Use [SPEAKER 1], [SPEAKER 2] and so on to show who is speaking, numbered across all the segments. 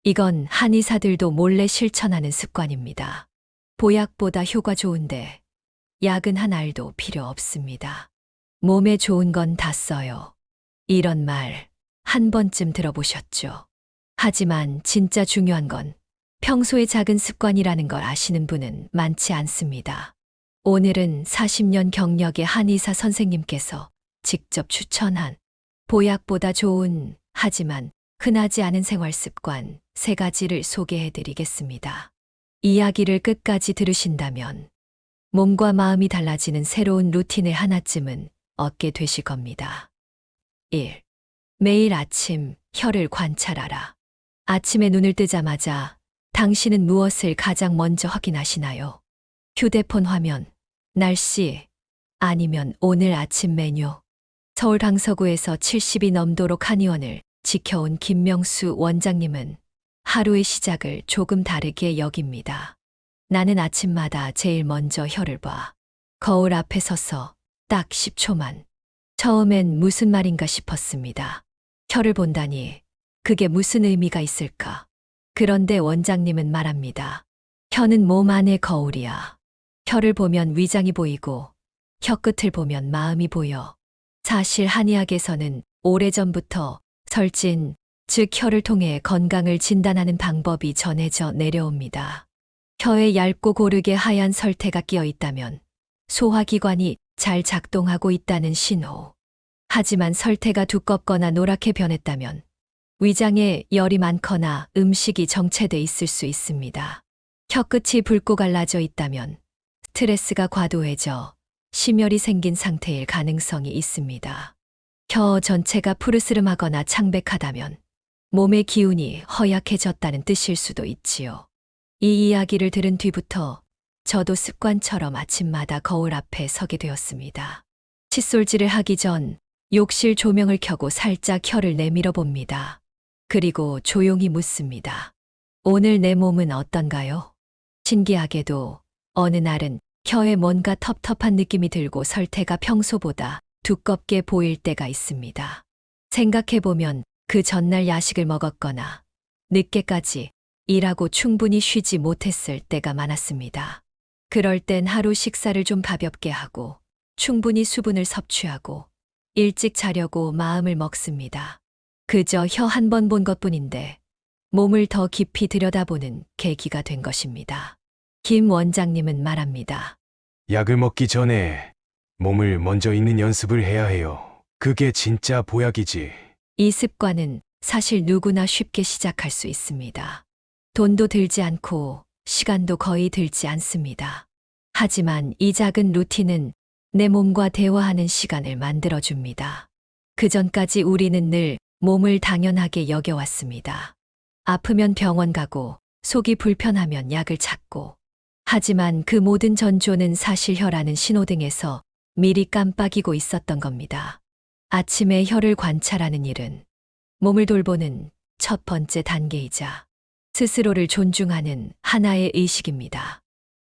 [SPEAKER 1] 이건 한의사들도 몰래 실천하는 습관입니다. 보약보다 효과 좋은데 약은 한 알도 필요 없습니다. 몸에 좋은 건 다 써요. 이런 말 한 번쯤 들어보셨죠? 하지만 진짜 중요한 건 평소의 작은 습관이라는 걸 아시는 분은 많지 않습니다. 오늘은 40년 경력의 한의사 선생님께서 직접 추천한 보약보다 좋은 하지만 흔하지 않은 생활 습관 3가지를 소개해 드리겠습니다. 이야기를 끝까지 들으신다면 몸과 마음이 달라지는 새로운 루틴을 하나쯤은 얻게 되실 겁니다. 1. 매일 아침 혀를 관찰하라. 아침에 눈을 뜨자마자 당신은 무엇을 가장 먼저 확인하시나요? 휴대폰 화면, 날씨, 아니면 오늘 아침 메뉴. 서울 강서구에서 70이 넘도록 한의원을 지켜온 김명수 원장님은 하루의 시작을 조금 다르게 여깁니다. 나는 아침마다 제일 먼저 혀를 봐. 거울 앞에 서서 딱 10초만. 처음엔 무슨 말인가 싶었습니다. 혀를 본다니 그게 무슨 의미가 있을까? 그런데 원장님은 말합니다. 혀는 몸 안의 거울이야. 혀를 보면 위장이 보이고 혀끝을 보면 마음이 보여. 사실 한의학에서는 오래전부터 설진, 즉 혀를 통해 건강을 진단하는 방법이 전해져 내려옵니다. 혀에 얇고 고르게 하얀 설태가 끼어 있다면 소화기관이 잘 작동하고 있다는 신호. 하지만 설태가 두껍거나 노랗게 변했다면 위장에 열이 많거나 음식이 정체돼 있을 수 있습니다. 혀끝이 붉고 갈라져 있다면 스트레스가 과도해져 심열이 생긴 상태일 가능성이 있습니다. 혀 전체가 푸르스름하거나 창백하다면 몸의 기운이 허약해졌다는 뜻일 수도 있지요. 이 이야기를 들은 뒤부터 저도 습관처럼 아침마다 거울 앞에 서게 되었습니다. 칫솔질을 하기 전 욕실 조명을 켜고 살짝 혀를 내밀어 봅니다. 그리고 조용히 묻습니다. 오늘 내 몸은 어떤가요? 신기하게도 어느 날은 혀에 뭔가 텁텁한 느낌이 들고 설태가 평소보다 두껍게 보일 때가 있습니다. 생각해보면 그 전날 야식을 먹었거나 늦게까지 일하고 충분히 쉬지 못했을 때가 많았습니다. 그럴 땐 하루 식사를 좀 가볍게 하고 충분히 수분을 섭취하고 일찍 자려고 마음을 먹습니다. 그저 혀 한 번 본 것뿐인데 몸을 더 깊이 들여다보는 계기가 된 것입니다. 김 원장님은 말합니다.
[SPEAKER 2] 약을 먹기 전에 몸을 먼저 읽는 연습을 해야 해요. 그게 진짜 보약이지.
[SPEAKER 1] 이 습관은 사실 누구나 쉽게 시작할 수 있습니다. 돈도 들지 않고 시간도 거의 들지 않습니다. 하지만 이 작은 루틴은 내 몸과 대화하는 시간을 만들어줍니다. 그 전까지 우리는 늘 몸을 당연하게 여겨왔습니다. 아프면 병원 가고 속이 불편하면 약을 찾고. 하지만 그 모든 전조는 사실 혀라는 신호등에서 미리 깜빡이고 있었던 겁니다. 아침에 혀를 관찰하는 일은 몸을 돌보는 첫 번째 단계이자 스스로를 존중하는 하나의 의식입니다.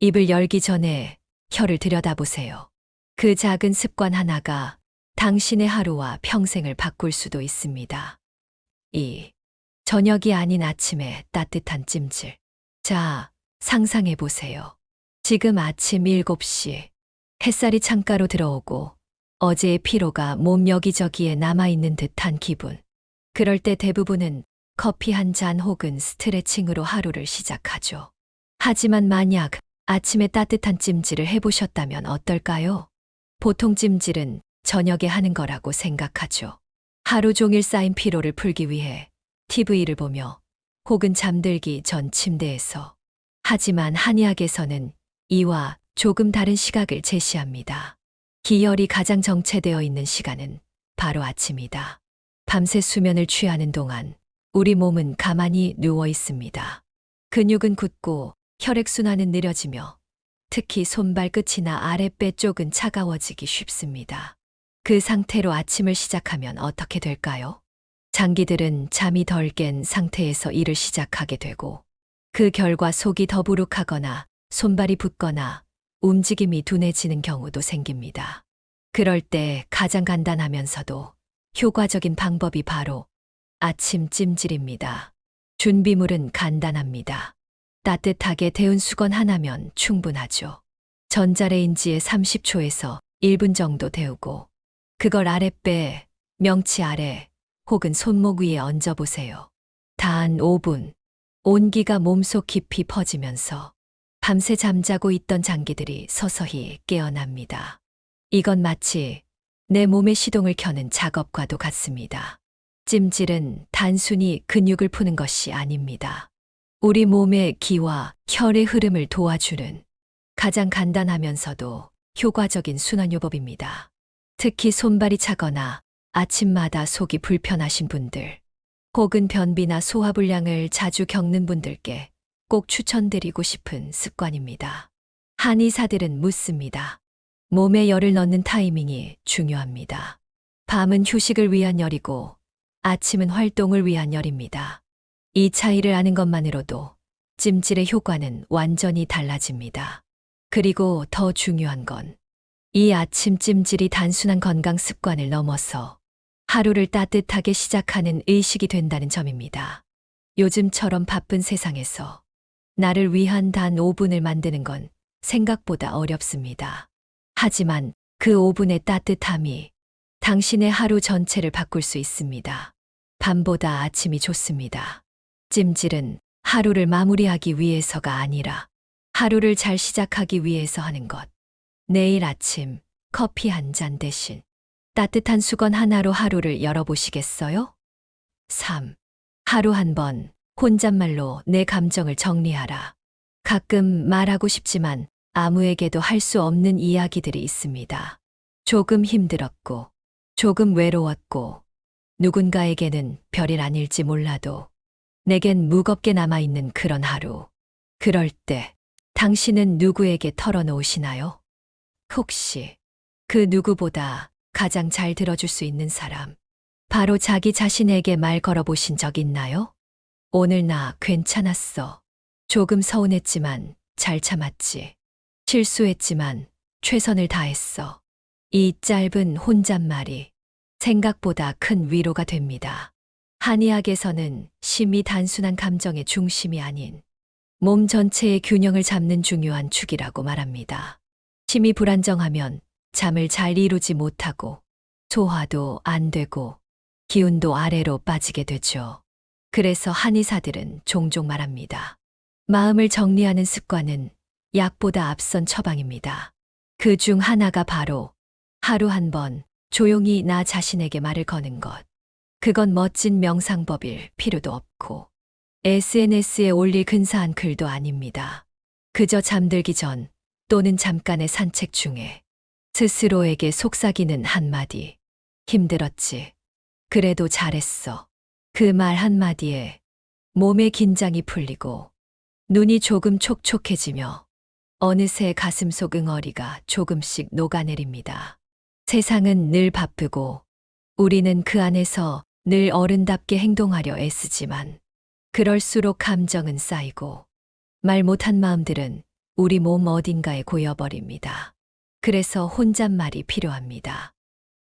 [SPEAKER 1] 입을 열기 전에 혀를 들여다보세요. 그 작은 습관 하나가 당신의 하루와 평생을 바꿀 수도 있습니다. 2. 저녁이 아닌 아침에 따뜻한 찜질. 자, 상상해 보세요. 지금 아침 7시. 햇살이 창가로 들어오고 어제의 피로가 몸 여기저기에 남아있는 듯한 기분. 그럴 때 대부분은 커피 한 잔 혹은 스트레칭으로 하루를 시작하죠. 하지만 만약 아침에 따뜻한 찜질을 해보셨다면 어떨까요? 보통 찜질은 저녁에 하는 거라고 생각하죠. 하루 종일 쌓인 피로를 풀기 위해 TV를 보며 혹은 잠들기 전 침대에서. 하지만 한의학에서는 이와 조금 다른 시각을 제시합니다. 기혈이 가장 정체되어 있는 시간은 바로 아침이다. 밤새 수면을 취하는 동안 우리 몸은 가만히 누워 있습니다. 근육은 굳고 혈액순환은 느려지며 특히 손발끝이나 아랫배 쪽은 차가워지기 쉽습니다. 그 상태로 아침을 시작하면 어떻게 될까요? 장기들은 잠이 덜 깬 상태에서 일을 시작하게 되고 그 결과 속이 더부룩하거나 손발이 붓거나 움직임이 둔해지는 경우도 생깁니다. 그럴 때 가장 간단하면서도 효과적인 방법이 바로 아침 찜질입니다. 준비물은 간단합니다. 따뜻하게 데운 수건 하나면 충분하죠. 전자레인지에 30초에서 1분 정도 데우고 그걸 아랫배, 명치 아래 혹은 손목 위에 얹어보세요. 단 5분. 온기가 몸속 깊이 퍼지면서 밤새 잠자고 있던 장기들이 서서히 깨어납니다. 이건 마치 내 몸의 시동을 켜는 작업과도 같습니다. 찜질은 단순히 근육을 푸는 것이 아닙니다. 우리 몸의 기와 혈의 흐름을 도와주는 가장 간단하면서도 효과적인 순환요법입니다. 특히 손발이 차거나 아침마다 속이 불편하신 분들, 혹은 변비나 소화불량을 자주 겪는 분들께 꼭 추천드리고 싶은 습관입니다. 한의사들은 묻습니다. 몸에 열을 넣는 타이밍이 중요합니다. 밤은 휴식을 위한 열이고 아침은 활동을 위한 열입니다. 이 차이를 아는 것만으로도 찜질의 효과는 완전히 달라집니다. 그리고 더 중요한 건 이 아침 찜질이 단순한 건강 습관을 넘어서 하루를 따뜻하게 시작하는 의식이 된다는 점입니다. 요즘처럼 바쁜 세상에서 나를 위한 단 5분을 만드는 건 생각보다 어렵습니다. 하지만 그 5분의 따뜻함이 당신의 하루 전체를 바꿀 수 있습니다. 밤보다 아침이 좋습니다. 찜질은 하루를 마무리하기 위해서가 아니라 하루를 잘 시작하기 위해서 하는 것. 내일 아침 커피 한 잔 대신 따뜻한 수건 하나로 하루를 열어보시겠어요? 3. 하루 한 번 혼잣말로 내 감정을 정리하라. 가끔 말하고 싶지만 아무에게도 할 수 없는 이야기들이 있습니다. 조금 힘들었고, 조금 외로웠고, 누군가에게는 별일 아닐지 몰라도 내겐 무겁게 남아있는 그런 하루. 그럴 때 당신은 누구에게 털어놓으시나요? 혹시 그 누구보다 가장 잘 들어줄 수 있는 사람, 바로 자기 자신에게 말 걸어보신 적 있나요? 오늘 나 괜찮았어. 조금 서운했지만 잘 참았지. 실수했지만 최선을 다했어. 이 짧은 혼잣말이 생각보다 큰 위로가 됩니다. 한의학에서는 심이 단순한 감정의 중심이 아닌 몸 전체의 균형을 잡는 중요한 축이라고 말합니다. 심이 불안정하면 잠을 잘 이루지 못하고 소화도 안 되고 기운도 아래로 빠지게 되죠. 그래서 한의사들은 종종 말합니다. 마음을 정리하는 습관은 약보다 앞선 처방입니다. 그 중 하나가 바로 하루 한 번 조용히 나 자신에게 말을 거는 것. 그건 멋진 명상법일 필요도 없고 SNS에 올릴 근사한 글도 아닙니다. 그저 잠들기 전 또는 잠깐의 산책 중에 스스로에게 속삭이는 한마디. 힘들었지. 그래도 잘했어. 그 말 한마디에 몸의 긴장이 풀리고 눈이 조금 촉촉해지며 어느새 가슴속 응어리가 조금씩 녹아내립니다. 세상은 늘 바쁘고 우리는 그 안에서 늘 어른답게 행동하려 애쓰지만 그럴수록 감정은 쌓이고 말 못한 마음들은 우리 몸 어딘가에 고여버립니다. 그래서 혼잣말이 필요합니다.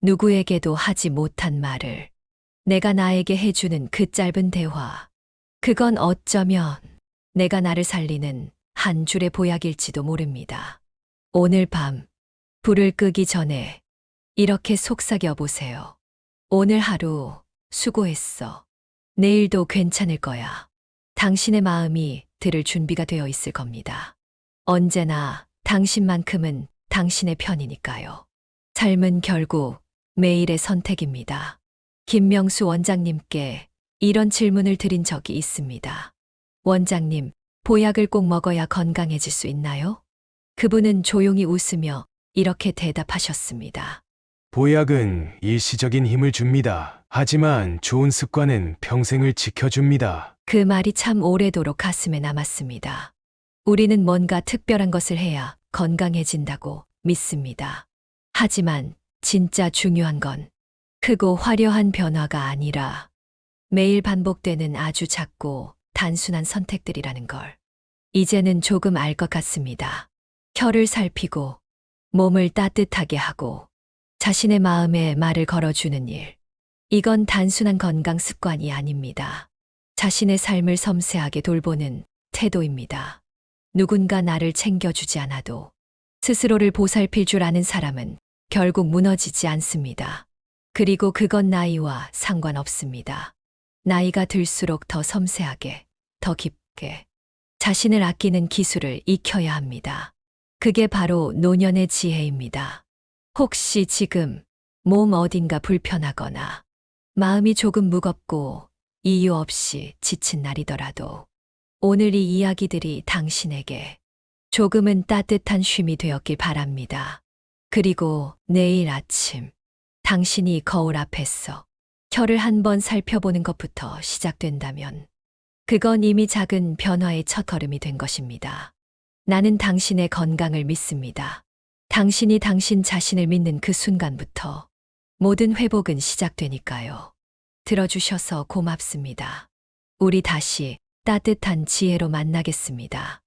[SPEAKER 1] 누구에게도 하지 못한 말을 내가 나에게 해주는 그 짧은 대화. 그건 어쩌면 내가 나를 살리는 한 줄의 보약일지도 모릅니다. 오늘 밤 불을 끄기 전에 이렇게 속삭여 보세요. 오늘 하루 수고했어. 내일도 괜찮을 거야. 당신의 마음이 들을 준비가 되어 있을 겁니다. 언제나 당신만큼은 당신의 편이니까요. 삶은 결국 매일의 선택입니다. 김명수 원장님께 이런 질문을 드린 적이 있습니다. 원장님, 보약을 꼭 먹어야 건강해질 수 있나요? 그분은 조용히 웃으며 이렇게 대답하셨습니다.
[SPEAKER 2] 보약은 일시적인 힘을 줍니다. 하지만 좋은 습관은 평생을 지켜줍니다.
[SPEAKER 1] 그 말이 참 오래도록 가슴에 남았습니다. 우리는 뭔가 특별한 것을 해야 건강해진다고 믿습니다. 하지만 진짜 중요한 건 크고 화려한 변화가 아니라 매일 반복되는 아주 작고 단순한 선택들이라는 걸 이제는 조금 알 것 같습니다. 혀를 살피고 몸을 따뜻하게 하고 자신의 마음에 말을 걸어주는 일. 이건 단순한 건강 습관이 아닙니다. 자신의 삶을 섬세하게 돌보는 태도입니다. 누군가 나를 챙겨주지 않아도 스스로를 보살필 줄 아는 사람은 결국 무너지지 않습니다. 그리고 그건 나이와 상관없습니다. 나이가 들수록 더 섬세하게, 더 깊게 자신을 아끼는 기술을 익혀야 합니다. 그게 바로 노년의 지혜입니다. 혹시 지금 몸 어딘가 불편하거나 마음이 조금 무겁고 이유 없이 지친 날이더라도 오늘 이 이야기들이 당신에게 조금은 따뜻한 쉼이 되었길 바랍니다. 그리고 내일 아침 당신이 거울 앞에서 혀를 한번 살펴보는 것부터 시작된다면 그건 이미 작은 변화의 첫걸음이 된 것입니다. 나는 당신의 건강을 믿습니다. 당신이 당신 자신을 믿는 그 순간부터 모든 회복은 시작되니까요. 들어주셔서 고맙습니다. 우리 다시 따뜻한 지혜로 만나겠습니다.